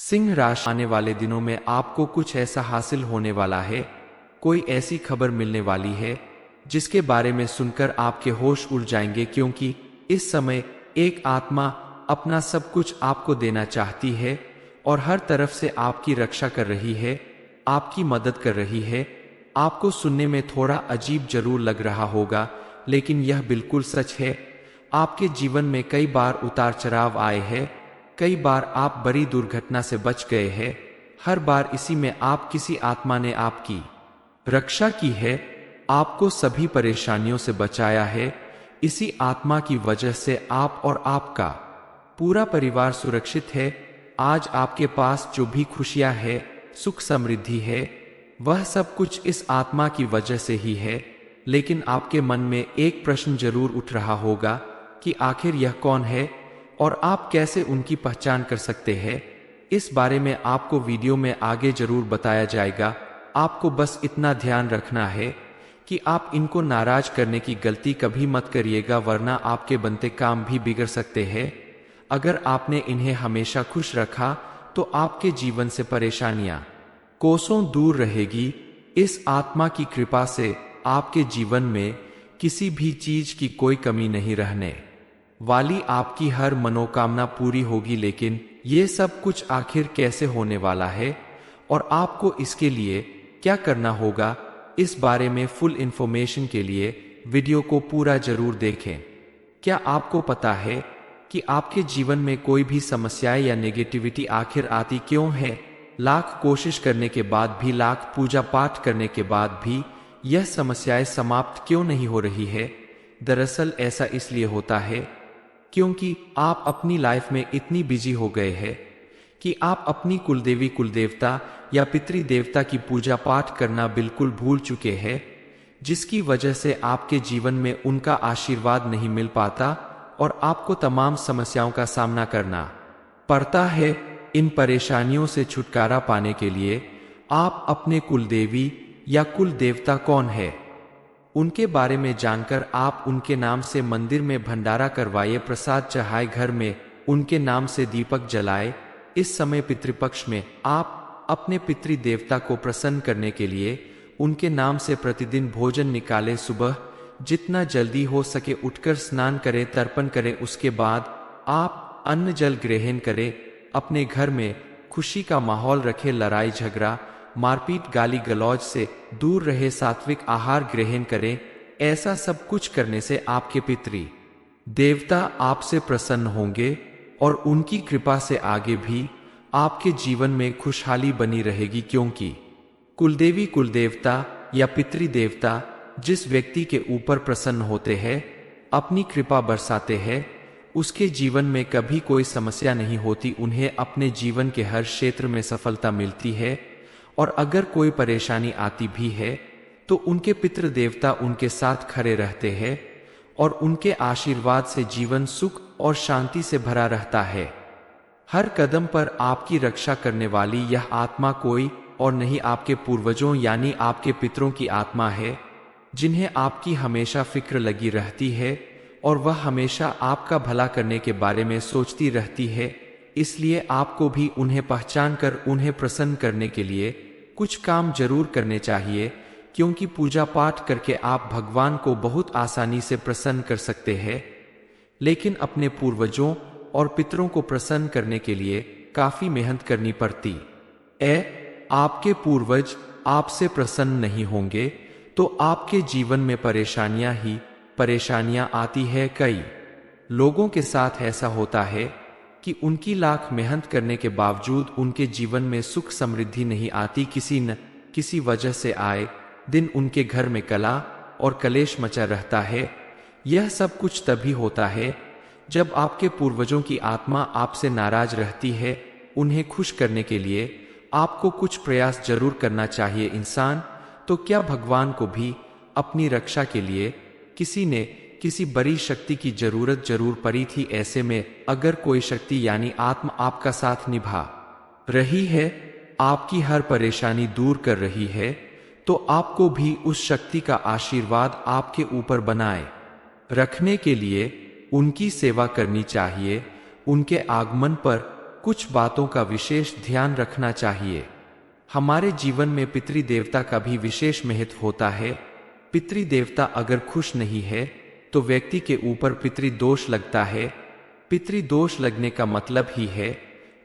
सिंह राशि आने वाले दिनों में आपको कुछ ऐसा हासिल होने वाला है, कोई ऐसी खबर मिलने वाली है जिसके बारे में सुनकर आपके होश उड़ जाएंगे, क्योंकि इस समय एक आत्मा अपना सब कुछ आपको देना चाहती है और हर तरफ से आपकी रक्षा कर रही है, आपकी मदद कर रही है। आपको सुनने में थोड़ा अजीब जरूर लग रहा होगा, लेकिन यह बिल्कुल सच है। आपके जीवन में कई बार उतार चढ़ाव आए हैं, कई बार आप बड़ी दुर्घटना से बच गए हैं। हर बार इसी में आप किसी आत्मा ने आपकी रक्षा की है, आपको सभी परेशानियों से बचाया है। इसी आत्मा की वजह से आप और आपका पूरा परिवार सुरक्षित है। आज आपके पास जो भी खुशियां है, सुख समृद्धि है, वह सब कुछ इस आत्मा की वजह से ही है। लेकिन आपके मन में एक प्रश्न जरूर उठ रहा होगा कि आखिर यह कौन है और आप कैसे उनकी पहचान कर सकते हैं। इस बारे में आपको वीडियो में आगे जरूर बताया जाएगा। आपको बस इतना ध्यान रखना है कि आप इनको नाराज करने की गलती कभी मत करिएगा, वरना आपके बनते काम भी बिगड़ सकते हैं। अगर आपने इन्हें हमेशा खुश रखा तो आपके जीवन से परेशानियां कोसों दूर रहेगी। इस आत्मा की कृपा से आपके जीवन में किसी भी चीज की कोई कमी नहीं रहने वाली, आपकी हर मनोकामना पूरी होगी। लेकिन ये सब कुछ आखिर कैसे होने वाला है और आपको इसके लिए क्या करना होगा, इस बारे में फुल इंफॉर्मेशन के लिए वीडियो को पूरा जरूर देखें। क्या आपको पता है कि आपके जीवन में कोई भी समस्याएं या नेगेटिविटी आखिर आती क्यों है? लाख कोशिश करने के बाद भी, लाख पूजा पाठ करने के बाद भी यह समस्याएं समाप्त क्यों नहीं हो रही है? दरअसल ऐसा इसलिए होता है क्योंकि आप अपनी लाइफ में इतनी बिजी हो गए हैं कि आप अपनी कुलदेवी, कुलदेवता या पितृदेवता की पूजा पाठ करना बिल्कुल भूल चुके हैं, जिसकी वजह से आपके जीवन में उनका आशीर्वाद नहीं मिल पाता और आपको तमाम समस्याओं का सामना करना पड़ता है। इन परेशानियों से छुटकारा पाने के लिए आप अपने कुलदेवी या कुलदेवता कौन है, उनके बारे में जानकर आप उनके नाम से मंदिर में भंडारा करवाइए, प्रसाद चढ़ाए, घर में उनके नाम से दीपक जलाए। इस समय पितृपक्ष में आप अपने पितृदेवता को प्रसन्न करने के लिए उनके नाम से प्रतिदिन भोजन निकालें। सुबह जितना जल्दी हो सके उठकर स्नान करें, तर्पण करें, उसके बाद आप अन्न जल ग्रहण करें। अपने घर में खुशी का माहौल रखें, लड़ाई झगड़ा मारपीट गाली गलौज से दूर रहे, सात्विक आहार ग्रहण करें। ऐसा सब कुछ करने से आपके पितृ देवता आपसे प्रसन्न होंगे और उनकी कृपा से आगे भी आपके जीवन में खुशहाली बनी रहेगी, क्योंकि कुलदेवी, कुलदेवता या पितृदेवता जिस व्यक्ति के ऊपर प्रसन्न होते हैं, अपनी कृपा बरसाते हैं, उसके जीवन में कभी कोई समस्या नहीं होती। उन्हें अपने जीवन के हर क्षेत्र में सफलता मिलती है और अगर कोई परेशानी आती भी है तो उनके पितृदेवता उनके साथ खड़े रहते हैं और उनके आशीर्वाद से जीवन सुख और शांति से भरा रहता है। हर कदम पर आपकी रक्षा करने वाली यह आत्मा कोई और नहीं, आपके पूर्वजों यानी आपके पितरों की आत्मा है, जिन्हें आपकी हमेशा फिक्र लगी रहती है और वह हमेशा आपका भला करने के बारे में सोचती रहती है। इसलिए आपको भी उन्हें पहचान कर उन्हें प्रसन्न करने के लिए कुछ काम जरूर करने चाहिए, क्योंकि पूजा पाठ करके आप भगवान को बहुत आसानी से प्रसन्न कर सकते हैं। लेकिन अपने पूर्वजों और पितरों को प्रसन्न करने के लिए काफी मेहनत करनी पड़ती है। आपके पूर्वज आपसे प्रसन्न नहीं होंगे तो आपके जीवन में परेशानियां ही परेशानियां आती है। कई लोगों के साथ ऐसा होता है कि उनकी लाख मेहनत करने के बावजूद उनके जीवन में सुख समृद्धि नहीं आती। किसी न किसी वजह से आए दिन उनके घर में कला और कलेश मचा रहता है। यह सब कुछ तभी होता है जब आपके पूर्वजों की आत्मा आपसे नाराज रहती है। उन्हें खुश करने के लिए आपको कुछ प्रयास जरूर करना चाहिए। इंसान तो क्या, भगवान को भी अपनी रक्षा के लिए किसी बड़ी शक्ति की जरूरत जरूर पड़ी थी। ऐसे में अगर कोई शक्ति यानी आत्मा आपका साथ निभा रही है, आपकी हर परेशानी दूर कर रही है, तो आपको भी उस शक्ति का आशीर्वाद आपके ऊपर बनाए रखने के लिए उनकी सेवा करनी चाहिए। उनके आगमन पर कुछ बातों का विशेष ध्यान रखना चाहिए। हमारे जीवन में पितृदेवता का भी विशेष महत्व होता है। पितृदेवता अगर खुश नहीं है तो व्यक्ति के ऊपर पितृदोष लगता है। पितृदोष लगने का मतलब ही है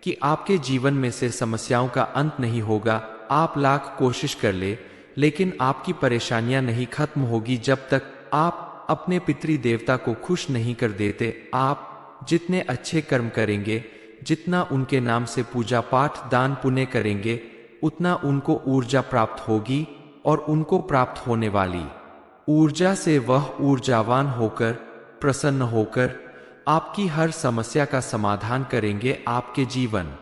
कि आपके जीवन में से समस्याओं का अंत नहीं होगा। आप लाख कोशिश कर ले, लेकिन आपकी परेशानियां नहीं खत्म होगी जब तक आप अपने पितृदेवता को खुश नहीं कर देते। आप जितने अच्छे कर्म करेंगे, जितना उनके नाम से पूजा पाठ दान पुण्य करेंगे, उतना उनको ऊर्जा प्राप्त होगी और उनको प्राप्त होने वाली ऊर्जा से वह ऊर्जावान होकर, प्रसन्न होकर आपकी हर समस्या का समाधान करेंगे। आपके जीवन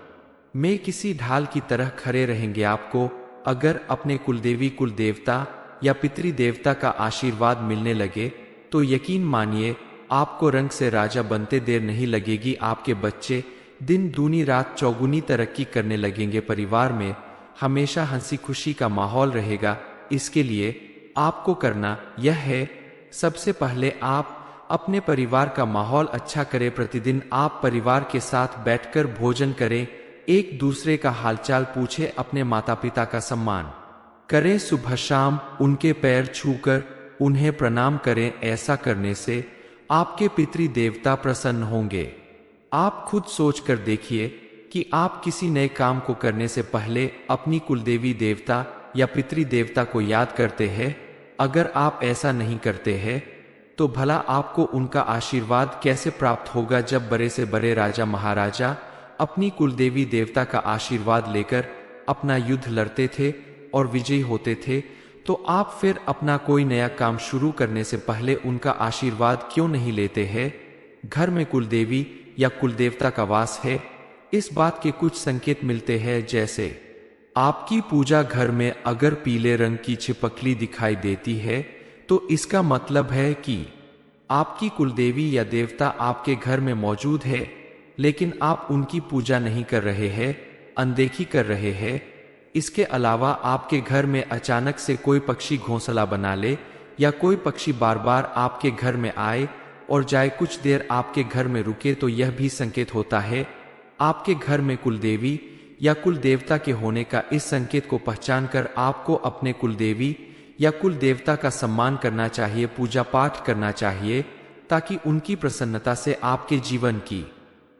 में किसी ढाल की तरह खड़े रहेंगे। आपको अगर अपने कुलदेवी कुलदेवता या पितृदेवता का आशीर्वाद मिलने लगे तो यकीन मानिए आपको रंग से राजा बनते देर नहीं लगेगी। आपके बच्चे दिन दूनी रात चौगुनी तरक्की करने लगेंगे। परिवार में हमेशा हंसी खुशी का माहौल रहेगा। इसके लिए आपको करना यह है, सबसे पहले आप अपने परिवार का माहौल अच्छा करें। प्रतिदिन आप परिवार के साथ बैठकर भोजन करें, एक दूसरे का हालचाल पूछें, अपने माता पिता का सम्मान करें। सुबह शाम उनके पैर छूकर उन्हें प्रणाम करें। ऐसा करने से आपके पितृदेवता प्रसन्न होंगे। आप खुद सोचकर देखिए कि आप किसी नए काम को करने से पहले अपनी कुलदेवी देवता या पितृदेवता को याद करते हैं। अगर आप ऐसा नहीं करते हैं तो भला आपको उनका आशीर्वाद कैसे प्राप्त होगा। जब बड़े से बड़े राजा महाराजा अपनी कुलदेवी देवता का आशीर्वाद लेकर अपना युद्ध लड़ते थे और विजयी होते थे, तो आप फिर अपना कोई नया काम शुरू करने से पहले उनका आशीर्वाद क्यों नहीं लेते हैं। घर में कुलदेवी या कुलदेवता का वास है, इस बात के कुछ संकेत मिलते हैं, जैसे आपकी पूजा घर में अगर पीले रंग की छिपकली दिखाई देती है तो इसका मतलब है कि आपकी कुलदेवी या देवता आपके घर में मौजूद है, लेकिन आप उनकी पूजा नहीं कर रहे हैं, अनदेखी कर रहे हैं। इसके अलावा आपके घर में अचानक से कोई पक्षी घोंसला बना ले या कोई पक्षी बार बार आपके घर में आए और जाए, कुछ देर आपके घर में रुके, तो यह भी संकेत होता है आपके घर में कुलदेवी या कुलदेवता के होने का। इस संकेत को पहचानकर आपको अपने कुलदेवी या कुलदेवता का सम्मान करना चाहिए, पूजा पाठ करना चाहिए, ताकि उनकी प्रसन्नता से आपके जीवन की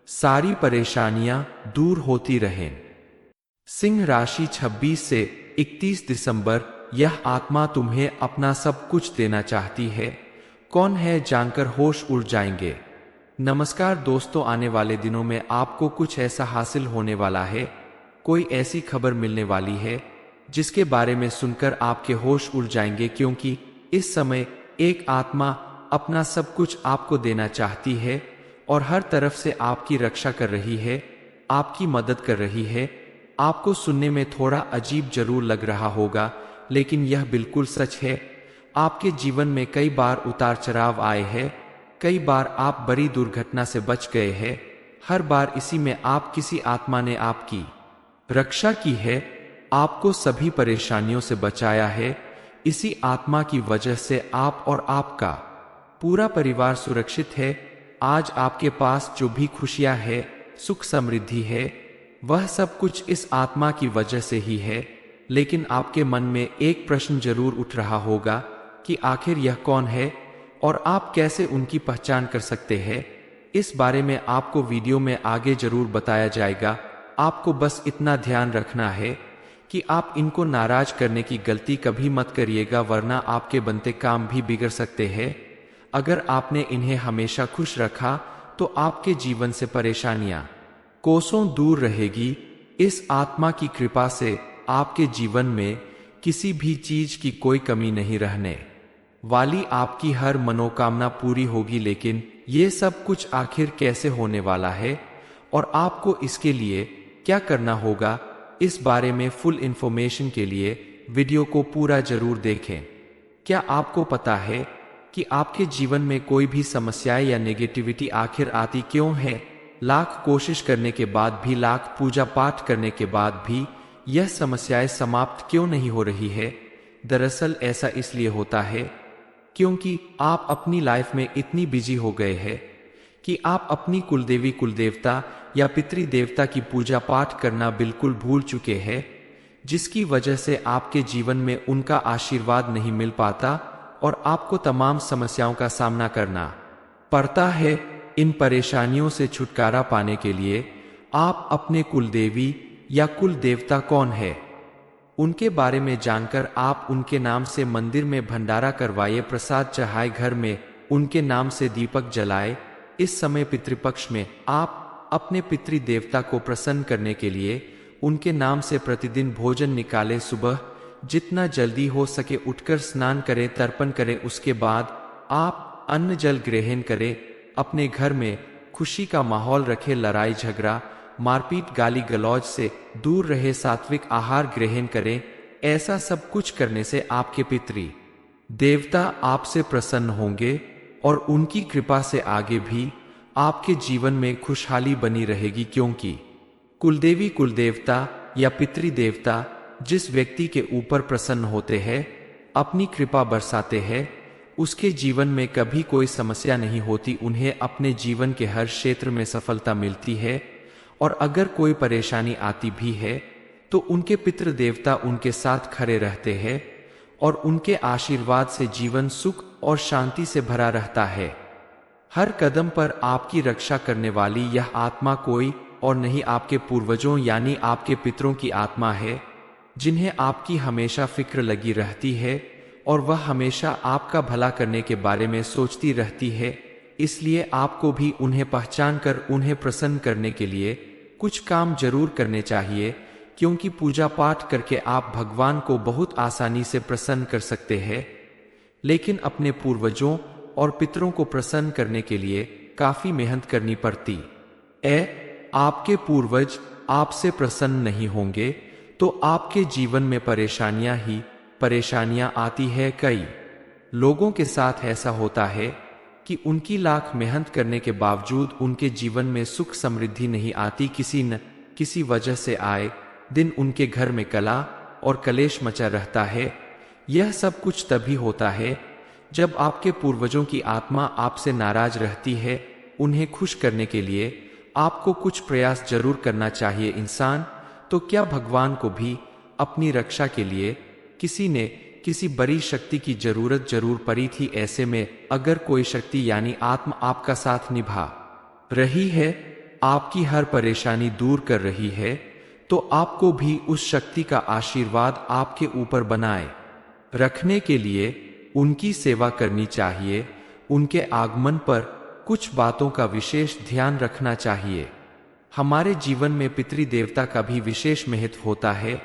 सारी परेशानियां दूर होती रहें। सिंह राशि 26 से 31 दिसंबर, यह आत्मा तुम्हें अपना सब कुछ देना चाहती है। कौन है जानकर होश उड़ जाएंगे। नमस्कार दोस्तों, आने वाले दिनों में आपको कुछ ऐसा हासिल होने वाला है, कोई ऐसी खबर मिलने वाली है जिसके बारे में सुनकर आपके होश उड़ जाएंगे, क्योंकि इस समय एक आत्मा अपना सब कुछ आपको देना चाहती है और हर तरफ से आपकी रक्षा कर रही है, आपकी मदद कर रही है। आपको सुनने में थोड़ा अजीब जरूर लग रहा होगा, लेकिन यह बिल्कुल सच है। आपके जीवन में कई बार उतार चढ़ाव आए हैं, कई बार आप बड़ी दुर्घटना से बच गए हैं। हर बार इसी में आप किसी आत्मा ने आपकी रक्षा की है, आपको सभी परेशानियों से बचाया है। इसी आत्मा की वजह से आप और आपका पूरा परिवार सुरक्षित है। आज आपके पास जो भी खुशियां है, सुख समृद्धि है, वह सब कुछ इस आत्मा की वजह से ही है। लेकिन आपके मन में एक प्रश्न जरूर उठ रहा होगा कि आखिर यह कौन है और आप कैसे उनकी पहचान कर सकते हैं। इस बारे में आपको वीडियो में आगे जरूर बताया जाएगा। आपको बस इतना ध्यान रखना है कि आप इनको नाराज करने की गलती कभी मत करिएगा, वरना आपके बनते काम भी बिगड़ सकते हैं। अगर आपने इन्हें हमेशा खुश रखा तो आपके जीवन से परेशानियां कोसों दूर रहेगी। इस आत्मा की कृपा से आपके जीवन में किसी भी चीज की कोई कमी नहीं रहने वाली, आपकी हर मनोकामना पूरी होगी। लेकिन ये सब कुछ आखिर कैसे होने वाला है और आपको इसके लिए क्या करना होगा, इस बारे में फुल इंफॉर्मेशन के लिए वीडियो को पूरा जरूर देखें। क्या आपको पता है कि आपके जीवन में कोई भी समस्याएं या नेगेटिविटी आखिर आती क्यों है? लाख कोशिश करने के बाद भी, लाख पूजा पाठ करने के बाद भी यह समस्याएं समाप्त क्यों नहीं हो रही है? दरअसल ऐसा इसलिए होता है क्योंकि आप अपनी लाइफ में इतनी बिजी हो गए हैं कि आप अपनी कुलदेवी कुलदेवता या पितृदेवता की पूजा पाठ करना बिल्कुल भूल चुके हैं, जिसकी वजह से आपके जीवन में उनका आशीर्वाद नहीं मिल पाता और आपको तमाम समस्याओं का सामना करना पड़ता है। इन परेशानियों से छुटकारा पाने के लिए आप अपने कुलदेवी या कुलदेवता कौन है, उनके बारे में जानकर आप उनके नाम से मंदिर में भंडारा करवाइए, प्रसाद चढ़ाए, घर में उनके नाम से दीपक जलाए। इस समय पितृपक्ष में आप अपने पितृदेवता को प्रसन्न करने के लिए उनके नाम से प्रतिदिन भोजन निकालें। सुबह जितना जल्दी हो सके उठकर स्नान करें, तर्पण करें, उसके बाद आप अन्न जल ग्रहण करें। अपने घर में खुशी का माहौल रखें, लड़ाई झगड़ा मारपीट गाली गलौज से दूर रहे, सात्विक आहार ग्रहण करें। ऐसा सब कुछ करने से आपके पितृ देवता आपसे प्रसन्न होंगे और उनकी कृपा से आगे भी आपके जीवन में खुशहाली बनी रहेगी, क्योंकि कुलदेवी कुलदेवता या पितृदेवता जिस व्यक्ति के ऊपर प्रसन्न होते हैं, अपनी कृपा बरसाते हैं, उसके जीवन में कभी कोई समस्या नहीं होती, उन्हें अपने जीवन के हर क्षेत्र में सफलता मिलती है। और अगर कोई परेशानी आती भी है तो उनके पितृदेवता उनके साथ खड़े रहते हैं और उनके आशीर्वाद से जीवन सुख और शांति से भरा रहता है। हर कदम पर आपकी रक्षा करने वाली यह आत्मा कोई और नहीं, आपके पूर्वजों यानी आपके पितरों की आत्मा है, जिन्हें आपकी हमेशा फिक्र लगी रहती है और वह हमेशा आपका भला करने के बारे में सोचती रहती है। इसलिए आपको भी उन्हें पहचान कर उन्हें प्रसन्न करने के लिए कुछ काम जरूर करने चाहिए, क्योंकि पूजा पाठ करके आप भगवान को बहुत आसानी से प्रसन्न कर सकते हैं, लेकिन अपने पूर्वजों और पितरों को प्रसन्न करने के लिए काफी मेहनत करनी पड़ती है। आपके पूर्वज आपसे प्रसन्न नहीं होंगे तो आपके जीवन में परेशानियां ही परेशानियां आती है। कई लोगों के साथ ऐसा होता है कि उनकी लाख मेहनत करने के बावजूद उनके जीवन में सुख समृद्धि नहीं आती, किसी न किसी वजह से आए दिन उनके घर में कला और कलेश मचा रहता है। यह सब कुछ तभी होता है जब आपके पूर्वजों की आत्मा आपसे नाराज रहती है। उन्हें खुश करने के लिए आपको कुछ प्रयास जरूर करना चाहिए। इंसान तो क्या, भगवान को भी अपनी रक्षा के लिए किसी बड़ी शक्ति की जरूरत जरूर पड़ी थी। ऐसे में अगर कोई शक्ति यानी आत्मा आपका साथ निभा रही है, आपकी हर परेशानी दूर कर रही है, तो आपको भी उस शक्ति का आशीर्वाद आपके ऊपर बनाए रखने के लिए उनकी सेवा करनी चाहिए। उनके आगमन पर कुछ बातों का विशेष ध्यान रखना चाहिए। हमारे जीवन में पितृदेवता का भी विशेष महत्व होता है।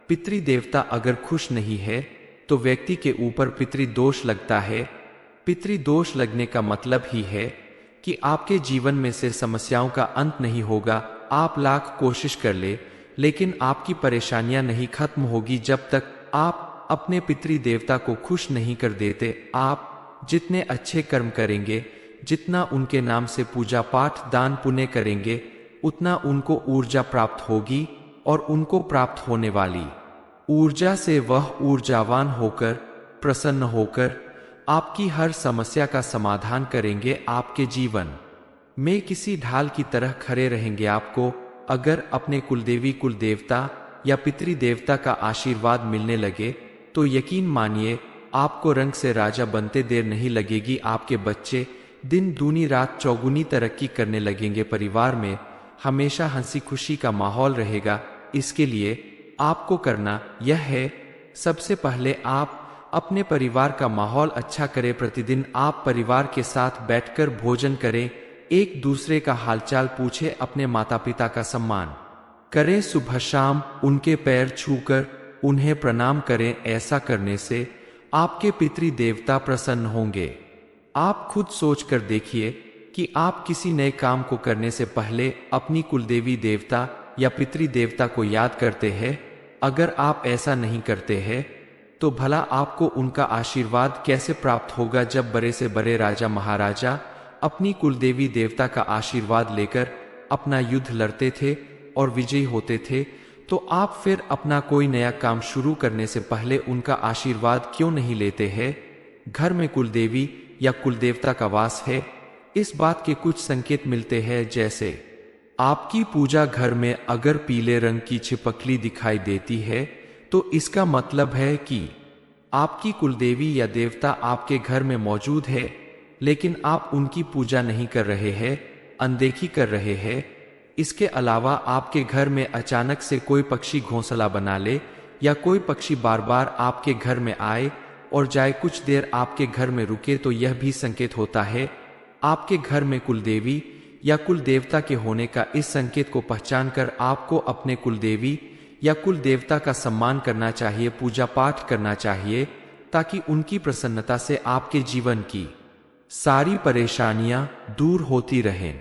पितृदेवता अगर खुश नहीं है तो व्यक्ति के ऊपर पितृदोष लगता है। पितृदोष लगने का मतलब ही है कि आपके जीवन में से समस्याओं का अंत नहीं होगा। आप लाख कोशिश कर ले, लेकिन आपकी परेशानियां नहीं खत्म होगी जब तक आप अपने पितृदेवता को खुश नहीं कर देते। आप जितने अच्छे कर्म करेंगे, जितना उनके नाम से पूजा पाठ दान पुण्य करेंगे, उतना उनको ऊर्जा प्राप्त होगी और उनको प्राप्त होने वाली ऊर्जा से वह ऊर्जावान होकर प्रसन्न होकर आपकी हर समस्या का समाधान करेंगे। आपके जीवन में किसी ढाल की तरह खड़े रहेंगे। आपको अगर अपने कुलदेवी कुलदेवता या पितृदेवता का आशीर्वाद मिलने लगे तो यकीन मानिए आपको रंग से राजा बनते देर नहीं लगेगी। आपके बच्चे दिन दूनी रात चौगुनी तरक्की करने लगेंगे। परिवार में हमेशा हंसी खुशी का माहौल रहेगा। इसके लिए आपको करना यह है, सबसे पहले आप अपने परिवार का माहौल अच्छा करें। प्रतिदिन आप परिवार के साथ बैठकर भोजन करें, एक दूसरे का हालचाल पूछें, अपने माता पिता का सम्मान करें। सुबह शाम उनके पैर छूकर उन्हें प्रणाम करें। ऐसा करने से आपके पितृदेवता प्रसन्न होंगे। आप खुद सोचकर देखिए कि आप किसी नए काम को करने से पहले अपनी कुलदेवी देवता या पितृदेवता को याद करते हैं। अगर आप ऐसा नहीं करते हैं तो भला आपको उनका आशीर्वाद कैसे प्राप्त होगा। जब बड़े से बड़े राजा महाराजा अपनी कुलदेवी देवता का आशीर्वाद लेकर अपना युद्ध लड़ते थे और विजयी होते थे, तो आप फिर अपना कोई नया काम शुरू करने से पहले उनका आशीर्वाद क्यों नहीं लेते हैं। घर में कुलदेवी या कुलदेवता का वास है इस बात के कुछ संकेत मिलते हैं, जैसे आपकी पूजा घर में अगर पीले रंग की छिपकली दिखाई देती है तो इसका मतलब है कि आपकी कुलदेवी या देवता आपके घर में मौजूद है, लेकिन आप उनकी पूजा नहीं कर रहे हैं, अनदेखी कर रहे हैं। इसके अलावा आपके घर में अचानक से कोई पक्षी घोंसला बना ले या कोई पक्षी बार बार आपके घर में आए और जाए, कुछ देर आपके घर में रुके, तो यह भी संकेत होता है आपके घर में कुलदेवी या कुल देवता के होने का। इस संकेत को पहचानकर आपको अपने कुलदेवी या कुल देवता का सम्मान करना चाहिए, पूजा पाठ करना चाहिए, ताकि उनकी प्रसन्नता से आपके जीवन की सारी परेशानियां दूर होती रहें।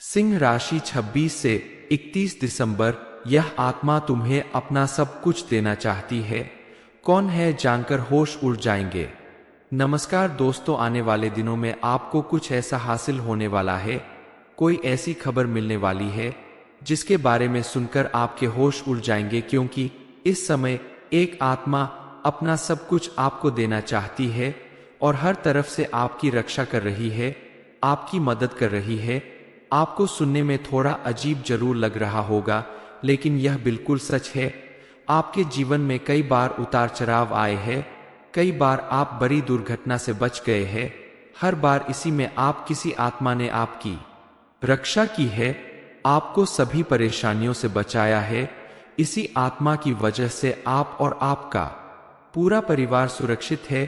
सिंह राशि 26 से 31 दिसंबर, यह आत्मा तुम्हें अपना सब कुछ देना चाहती है। कौन है जानकर होश उड़ जाएंगे। नमस्कार दोस्तों, आने वाले दिनों में आपको कुछ ऐसा हासिल होने वाला है, कोई ऐसी खबर मिलने वाली है जिसके बारे में सुनकर आपके होश उड़ जाएंगे, क्योंकि इस समय एक आत्मा अपना सब कुछ आपको देना चाहती है और हर तरफ से आपकी रक्षा कर रही है, आपकी मदद कर रही है। आपको सुनने में थोड़ा अजीब जरूर लग रहा होगा, लेकिन यह बिल्कुल सच है। आपके जीवन में कई बार उतार चढ़ाव आए हैं, कई बार आप बड़ी दुर्घटना से बच गए हैं। हर बार इसी में आप किसी आत्मा ने आपकी रक्षा की है, आपको सभी परेशानियों से बचाया है। इसी आत्मा की वजह से आप और आपका पूरा परिवार सुरक्षित है।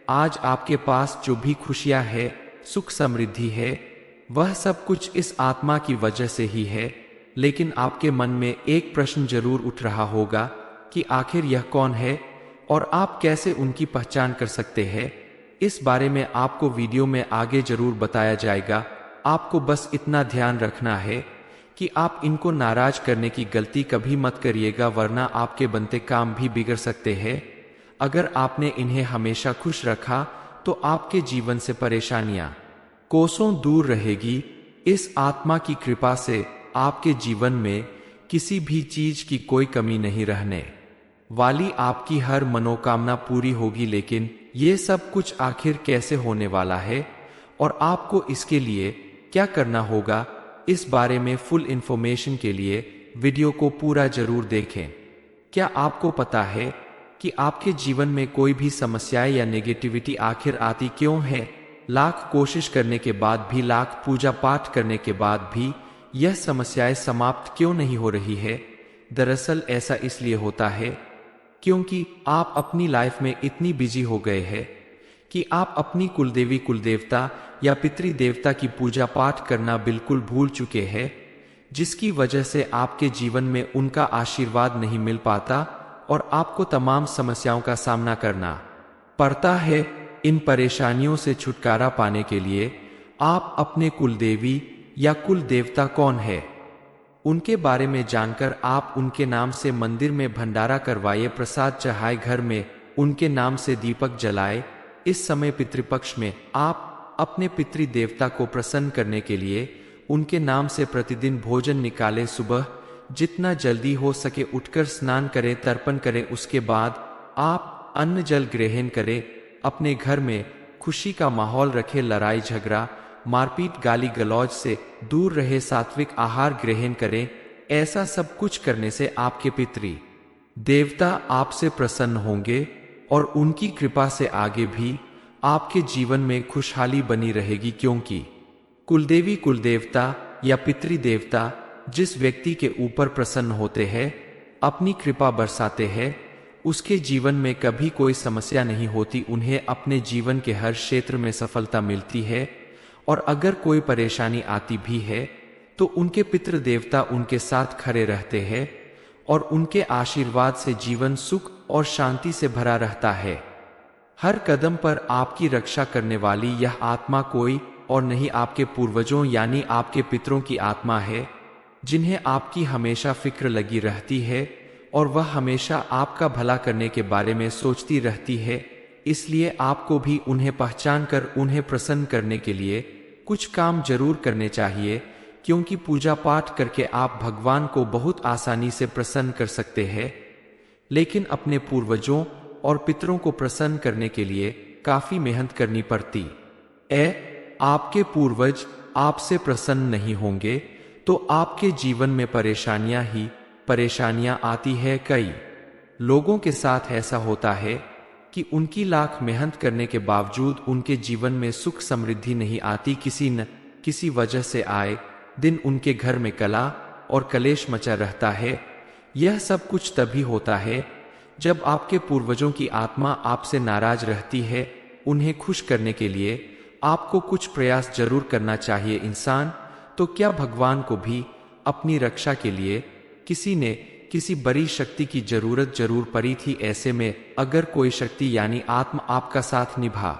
आज आपके पास जो भी खुशियां है, सुख समृद्धि है, वह सब कुछ इस आत्मा की वजह से ही है। लेकिन आपके मन में एक प्रश्न जरूर उठ रहा होगा कि आखिर यह कौन है और आप कैसे उनकी पहचान कर सकते हैं। इस बारे में आपको वीडियो में आगे जरूर बताया जाएगा। आपको बस इतना ध्यान रखना है कि आप इनको नाराज करने की गलती कभी मत करिएगा, वरना आपके बनते काम भी बिगड़ सकते हैं। अगर आपने इन्हें हमेशा खुश रखा तो आपके जीवन से परेशानियां कोसों दूर रहेगी। इस आत्मा की कृपा से आपके जीवन में किसी भी चीज की कोई कमी नहीं रहने वाली, आपकी हर मनोकामना पूरी होगी। लेकिन ये सब कुछ आखिर कैसे होने वाला है और आपको इसके लिए क्या करना होगा, इस बारे में फुल इंफॉर्मेशन के लिए वीडियो को पूरा जरूर देखें। क्या आपको पता है कि आपके जीवन में कोई भी समस्याएं या नेगेटिविटी आखिर आती क्यों है? लाख कोशिश करने के बाद भी, लाख पूजा पाठ करने के बाद भी यह समस्याएं समाप्त क्यों नहीं हो रही है? दरअसल ऐसा इसलिए होता है क्योंकि आप अपनी लाइफ में इतनी बिजी हो गए हैं कि आप अपनी कुलदेवी, कुलदेवता या पितृदेवता की पूजा पाठ करना बिल्कुल भूल चुके हैं, जिसकी वजह से आपके जीवन में उनका आशीर्वाद नहीं मिल पाता और आपको तमाम समस्याओं का सामना करना पड़ता है। इन परेशानियों से छुटकारा पाने के लिए आप अपने कुलदेवी या कुल देवता कौन है, उनके बारे में जानकर आप उनके नाम से मंदिर में भंडारा करवाइए, प्रसाद चढ़ाए, घर में उनके नाम से दीपक जलाए। इस समय पितृपक्ष में आप अपने पितृदेवता को प्रसन्न करने के लिए उनके नाम से प्रतिदिन भोजन निकालें। सुबह जितना जल्दी हो सके उठकर स्नान करें, तर्पण करें, उसके बाद आप अन्न जल ग्रहण करें। अपने घर में खुशी का माहौल रखें, लड़ाई झगड़ा, मारपीट, गाली गलौज से दूर रहे, सात्विक आहार ग्रहण करें। ऐसा सब कुछ करने से आपके पितृ देवता आपसे प्रसन्न होंगे और उनकी कृपा से आगे भी आपके जीवन में खुशहाली बनी रहेगी, क्योंकि कुलदेवी, कुलदेवता या पितृदेवता जिस व्यक्ति के ऊपर प्रसन्न होते हैं, अपनी कृपा बरसाते हैं, उसके जीवन में कभी कोई समस्या नहीं होती। उन्हें अपने जीवन के हर क्षेत्र में सफलता मिलती है और अगर कोई परेशानी आती भी है तो उनके पितृदेवता उनके साथ खड़े रहते हैं और उनके आशीर्वाद से जीवन सुख और शांति से भरा रहता है। हर कदम पर आपकी रक्षा करने वाली यह आत्मा कोई और नहीं, आपके पूर्वजों यानी आपके पितरों की आत्मा है, जिन्हें आपकी हमेशा फिक्र लगी रहती है और वह हमेशा आपका भला करने के बारे में सोचती रहती है। इसलिए आपको भी उन्हें पहचान कर उन्हें प्रसन्न करने के लिए कुछ काम जरूर करने चाहिए, क्योंकि पूजा पाठ करके आप भगवान को बहुत आसानी से प्रसन्न कर सकते हैं, लेकिन अपने पूर्वजों और पितरों को प्रसन्न करने के लिए काफी मेहनत करनी पड़ती है। आपके पूर्वज आपसे प्रसन्न नहीं होंगे तो आपके जीवन में परेशानियां ही परेशानियां आती है। कई लोगों के साथ ऐसा होता है कि उनकी लाख मेहनत करने के बावजूद उनके जीवन में सुख समृद्धि नहीं आती। किसी न किसी वजह से आए दिन उनके घर में कला और कलेश मचा रहता है। यह सब कुछ तभी होता है जब आपके पूर्वजों की आत्मा आपसे नाराज रहती है। उन्हें खुश करने के लिए आपको कुछ प्रयास जरूर करना चाहिए। इंसान तो क्या, भगवान को भी अपनी रक्षा के लिए किसी बड़ी शक्ति की जरूरत जरूर पड़ी थी। ऐसे में अगर कोई शक्ति यानी आत्मा आपका साथ निभा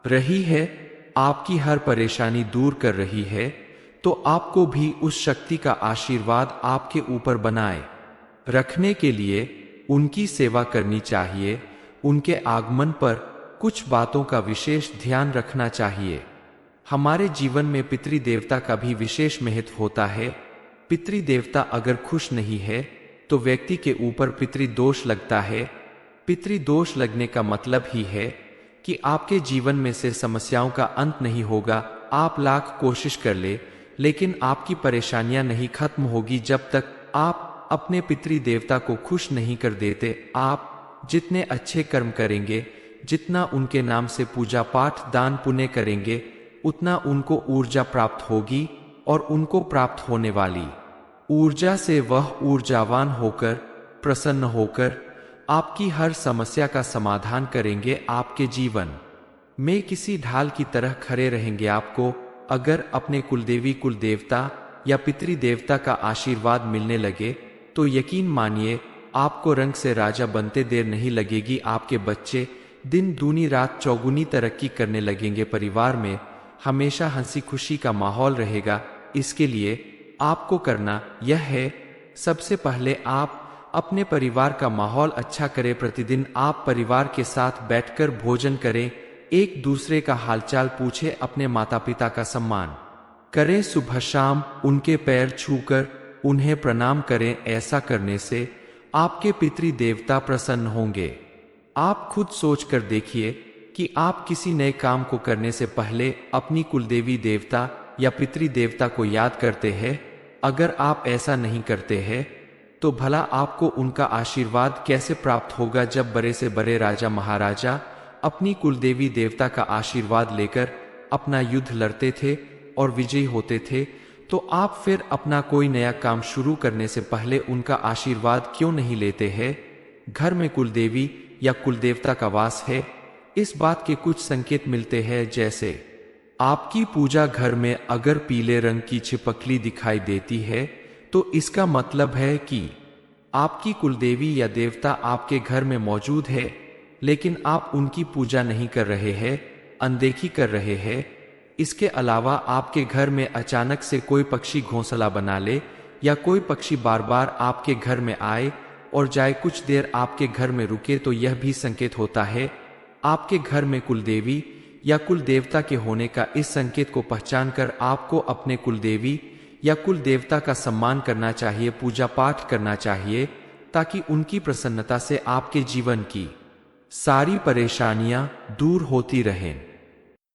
रही है, आपकी हर परेशानी दूर कर रही है, तो आपको भी उस शक्ति का आशीर्वाद आपके ऊपर बनाए रखने के लिए उनकी सेवा करनी चाहिए। उनके आगमन पर कुछ बातों का विशेष ध्यान रखना चाहिए। हमारे जीवन में पितृदेवता का भी विशेष महत्व होता है। पितृदेवता अगर खुश नहीं है तो व्यक्ति के ऊपर पितृदोष लगता है। पितृदोष लगने का मतलब ही है कि आपके जीवन में से समस्याओं का अंत नहीं होगा। आप लाख कोशिश कर ले, लेकिन आपकी परेशानियां नहीं खत्म होगी जब तक आप अपने पितृदेवता को खुश नहीं कर देते। आप जितने अच्छे कर्म करेंगे, जितना उनके नाम से पूजा पाठ दान पुण्य करेंगे, उतना उनको ऊर्जा प्राप्त होगी और उनको प्राप्त होने वाली ऊर्जा से वह ऊर्जावान होकर, प्रसन्न होकर आपकी हर समस्या का समाधान करेंगे। आपके जीवन में किसी ढाल की तरह खड़े रहेंगे। आपको अगर अपने कुलदेवी कुलदेवता या पितृदेवता का आशीर्वाद मिलने लगे तो यकीन मानिए आपको रंग से राजा बनते देर नहीं लगेगी। आपके बच्चे दिन दूनी रात चौगुनी तरक्की करने लगेंगे। परिवार में हमेशा हंसी खुशी का माहौल रहेगा। इसके लिए आपको करना यह है, सबसे पहले आप अपने परिवार का माहौल अच्छा करें। प्रतिदिन आप परिवार के साथ बैठकर भोजन करें, एक दूसरे का हालचाल पूछें, अपने माता पिता का सम्मान करें। सुबह शाम उनके पैर छूकर उन्हें प्रणाम करें। ऐसा करने से आपके पितृदेवता प्रसन्न होंगे। आप खुद सोचकर देखिए कि आप किसी नए काम को करने से पहले अपनी कुलदेवी देवता या पितृदेवता को याद करते हैं। अगर आप ऐसा नहीं करते हैं तो भला आपको उनका आशीर्वाद कैसे प्राप्त होगा। जब बड़े से बड़े राजा महाराजा अपनी कुलदेवी देवता का आशीर्वाद लेकर अपना युद्ध लड़ते थे और विजयी होते थे, तो आप फिर अपना कोई नया काम शुरू करने से पहले उनका आशीर्वाद क्यों नहीं लेते हैं। घर में कुलदेवी या कुलदेवता का वास है, इस बात के कुछ संकेत मिलते हैं। जैसे आपकी पूजा घर में अगर पीले रंग की छिपकली दिखाई देती है तो इसका मतलब है कि आपकी कुलदेवी या देवता आपके घर में मौजूद है, लेकिन आप उनकी पूजा नहीं कर रहे हैं, अनदेखी कर रहे हैं। इसके अलावा आपके घर में अचानक से कोई पक्षी घोंसला बना ले या कोई पक्षी बार बार आपके घर में आए और जाए, कुछ देर आपके घर में रुके, तो यह भी संकेत होता है आपके घर में कुलदेवी या कुलदेवता के होने का। इस संकेत को पहचानकर आपको अपने कुलदेवी या कुलदेवता का सम्मान करना चाहिए, पूजा पाठ करना चाहिए, ताकि उनकी प्रसन्नता से आपके जीवन की सारी परेशानियां दूर होती रहें।